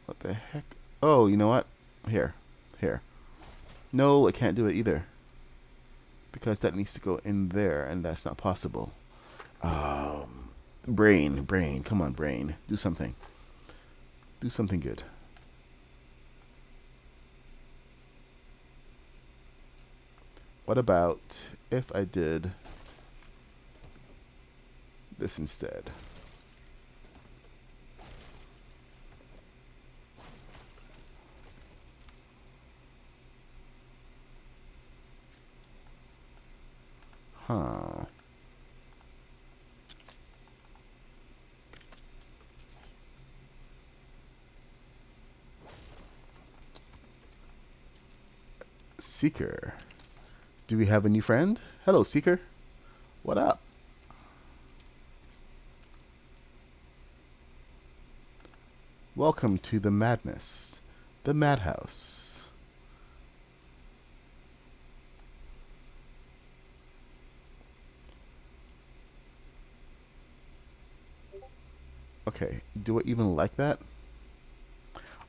What the heck? Oh, you know what? Here. No, I can't do it either. Because that needs to go in there, and that's not possible. Brain. Come on, brain. Do something. Do something good. What about if I did this instead? Huh. Seeker. Do we have a new friend? Hello, Seeker. What up? Welcome to the madness. The madhouse. Okay, do I even like that?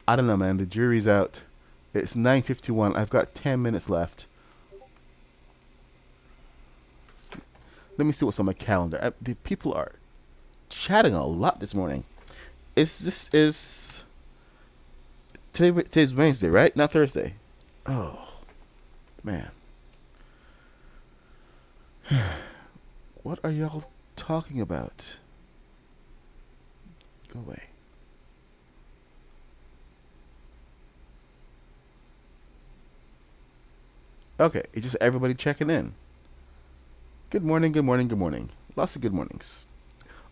I don't know, man. The jury's out. It's 9:51. I've got 10 minutes left. Let me see what's on my calendar. The people are chatting a lot this morning. Is today's Wednesday, right? Not Thursday. Oh, man. What are y'all talking about? Go away. Okay, it's just everybody checking in. Good morning, good morning, good morning. Lots of good mornings.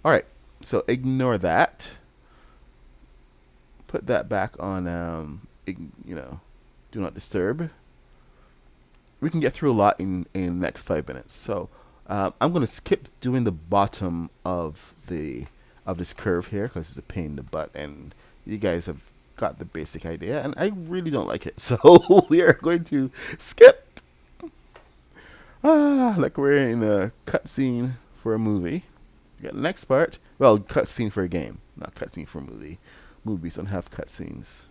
All right, so ignore that. Put that back on, do not disturb. We can get through a lot in the next 5 minutes. So I'm going to skip doing the bottom of this curve here because it's a pain in the butt, and you guys have got the basic idea, and I really don't like it. So we are going to skip. Like we're in a cutscene for a movie. We got the next part. Well, cutscene for a game, not cutscene for a movie. Movies don't have cutscenes.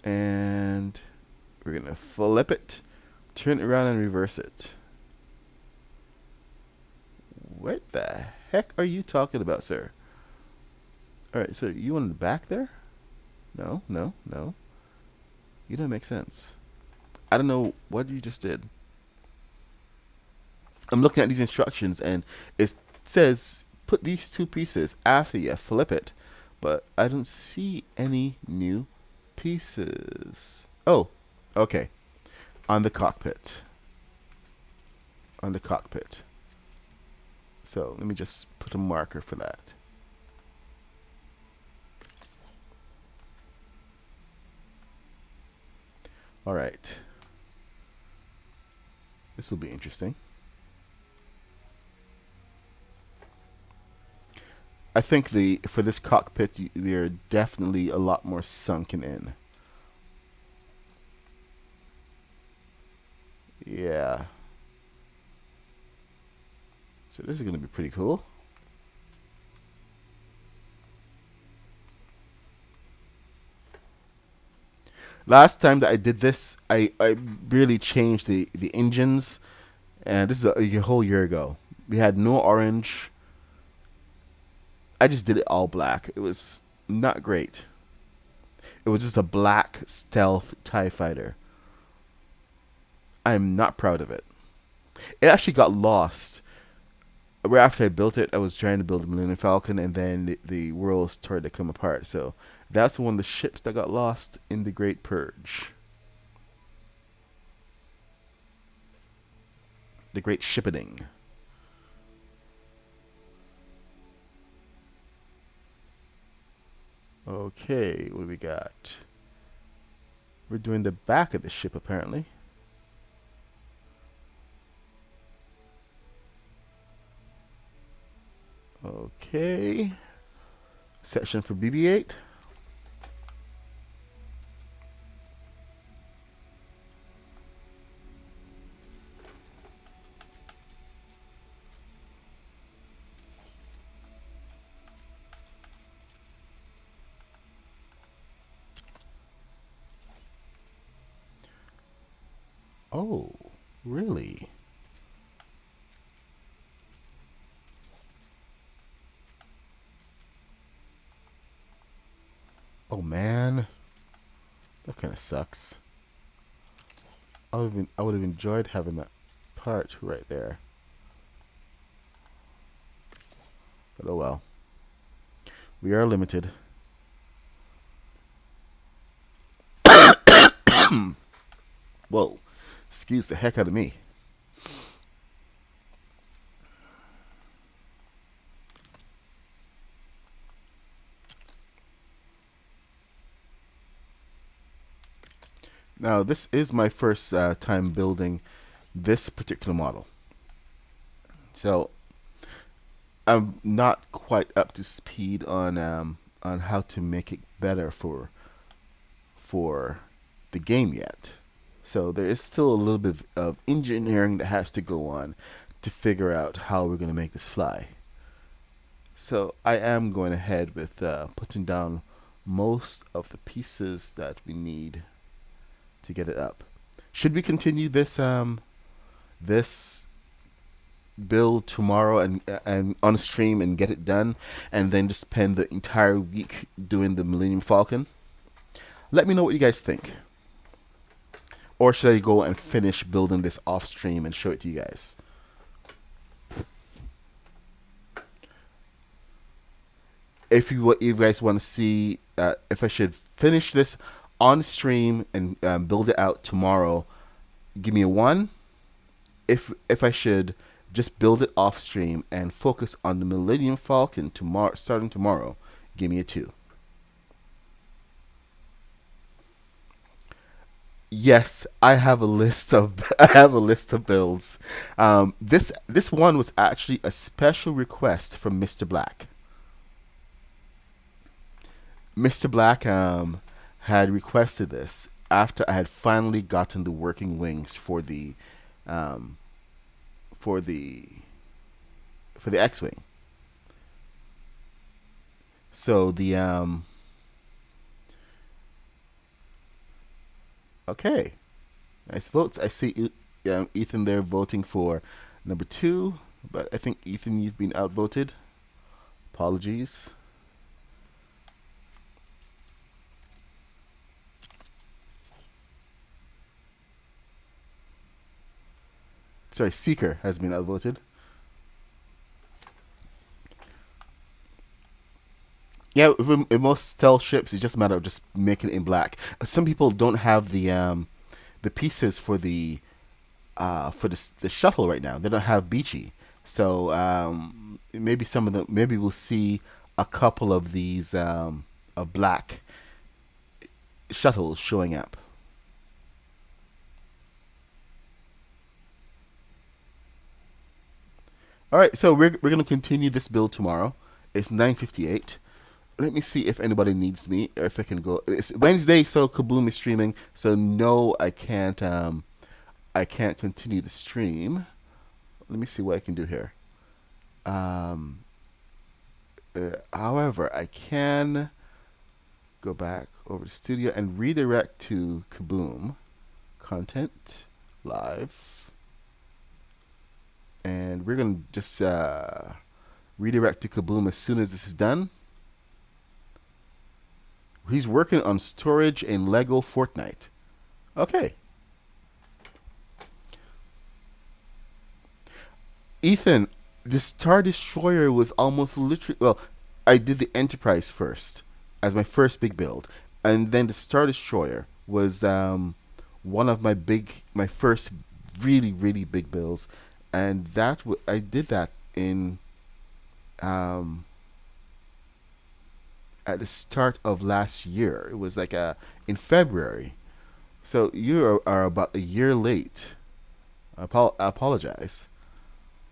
And we're gonna flip it, turn it around, and reverse it. What the heck are you talking about, sir? Alright, so you wanted the back there? No. You don't make sense. I don't know what you just did. I'm looking at these instructions and it says put these two pieces after you flip it, but I don't see any new pieces. Oh, okay. On the cockpit. So let me just put a marker for that. All right. This will be interesting. I think for this cockpit, we are definitely a lot more sunken in. Yeah. So this is going to be pretty cool. Last time that I did this, I really changed the engines, and this is a whole year ago. We had no orange. I just did it all black. It was not great. It was just a black stealth TIE fighter. I'm not proud of it. It actually got lost. Right after I built it, I was trying to build the Millennium Falcon, and then the world started to come apart. So that's one of the ships that got lost in the Great Purge. The Great Shippening. Okay, what do we got? We're doing the back of the ship, apparently. Okay. Section for BB-8. Oh, really? Oh man, that kind of sucks. I would have enjoyed having that part right there. But oh well. We are limited. Whoa. Excuse the heck out of me. Now, this is my first time building this particular model. So I'm not quite up to speed on how to make it better for the game yet. So there is still a little bit of engineering that has to go on to figure out how we're going to make this fly. So I am going ahead with putting down most of the pieces that we need to get it up. Should we continue this build tomorrow and on stream and get it done, and then just spend the entire week doing the Millennium Falcon? Let me know what you guys think. Or should I go and finish building this off stream and show it to you guys? If you guys want to see if I should finish this on stream and build it out tomorrow, give me a 1. If I should just build it off stream and focus on the Millennium Falcon tomorrow, starting tomorrow, give me a 2. Yes, I have a list of builds. This one was actually a special request from Mr. Black. Mr. Black had requested this after I had finally gotten the working wings for the um, for the X-wing. So the okay, nice votes. I see Ethan there voting for number 2, but I think Ethan, you've been outvoted. Apologies. Sorry, Seeker has been outvoted. Yeah, with most stealth ships, it's just a matter of just making it in black. Some people don't have the pieces for the shuttle right now. They don't have Beachy, so maybe some of them. Maybe we'll see a couple of these of black shuttles showing up. All right, so we're gonna continue this build tomorrow. It's 9:58. Let me see if anybody needs me or if I can go. It's Wednesday, so Kaboom is streaming. So no, I can't. I can't continue the stream. Let me see what I can do here. Um, However, I can go back over to Studio and redirect to Kaboom content live, and we're gonna just redirect to Kaboom as soon as this is done. He's working on storage in Lego Fortnite. Okay. Ethan, the Star Destroyer was almost literally. Well, I did the Enterprise first as my first big build, and then the Star Destroyer was one of my first really big builds, and I did that in um, at the start of last year. It was like in February. So you are about a year late. I apologize,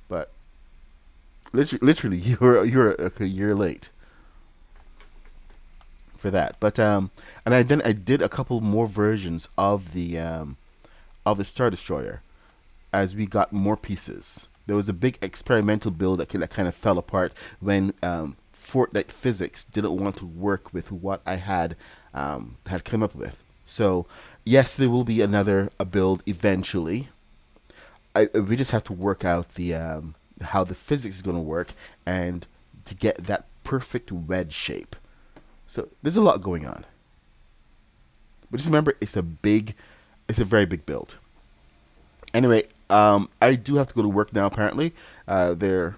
but literally you're a year late for that. But and I did a couple more versions of the Star Destroyer as we got more pieces. There was a big experimental build that kind of fell apart when Fortnite physics didn't want to work with what I had come up with. So yes, there will be a build eventually. We just have to work out the how the physics is going to work and to get that perfect wedge shape. So there's a lot going on. But just remember, it's a very big build. Anyway, I do have to go to work now. Apparently, they're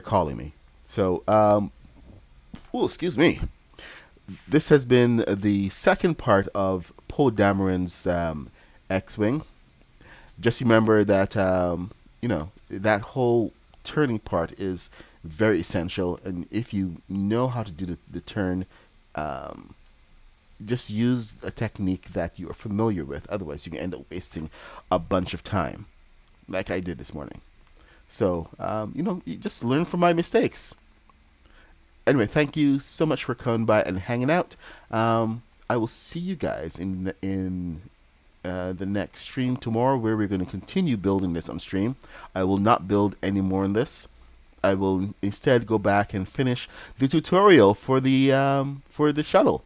calling me. So, excuse me. This has been the second part of Poe Dameron's X-wing. Just remember that that whole turning part is very essential, and if you know how to do the turn, just use a technique that you are familiar with. Otherwise, you can end up wasting a bunch of time, like I did this morning. So, you just learn from my mistakes. Anyway, thank you so much for coming by and hanging out. I will see you guys in the next stream tomorrow, where we're going to continue building this on stream. I will not build any more on this. I will instead go back and finish the tutorial for the shuttle,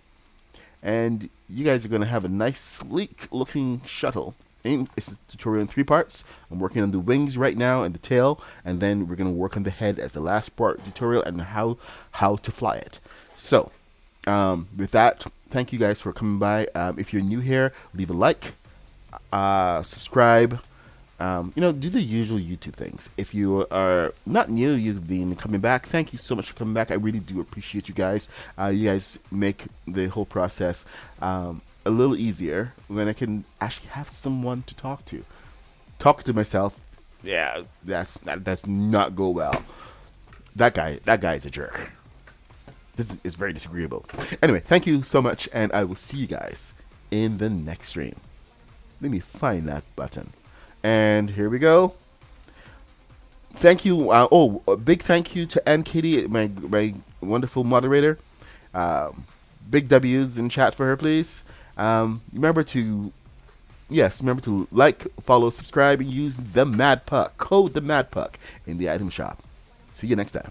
and you guys are going to have a nice, sleek-looking shuttle. It's a tutorial in 3 parts. I'm working on the wings right now and the tail, and then we're going to work on the head as the last part tutorial and how to fly it. So, with that, thank you guys for coming by. If you're new here, leave a like, subscribe. Do the usual YouTube things. If you are not new, you've been coming back, thank you so much for coming back. I really do appreciate you guys. You guys make the whole process a little easier when I can actually have someone to talk to. Talk to myself, yeah, that does not go well. That guy is a jerk. This is very disagreeable. Anyway, thank you so much, and I will see you guys in the next stream. Let me find that button. And here we go. Thank you. A big thank you to Ann Kitty, my wonderful moderator. Big W's in chat for her, please. Remember to like, follow, subscribe, and use the Mad Puck code, the Mad Puck, in the item shop. See you next time.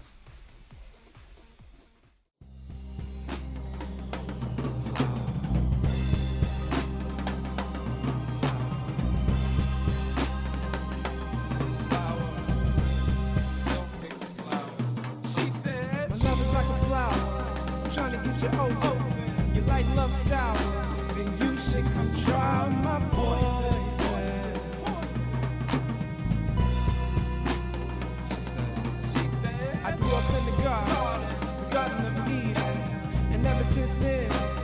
You like love sour, then you should come try my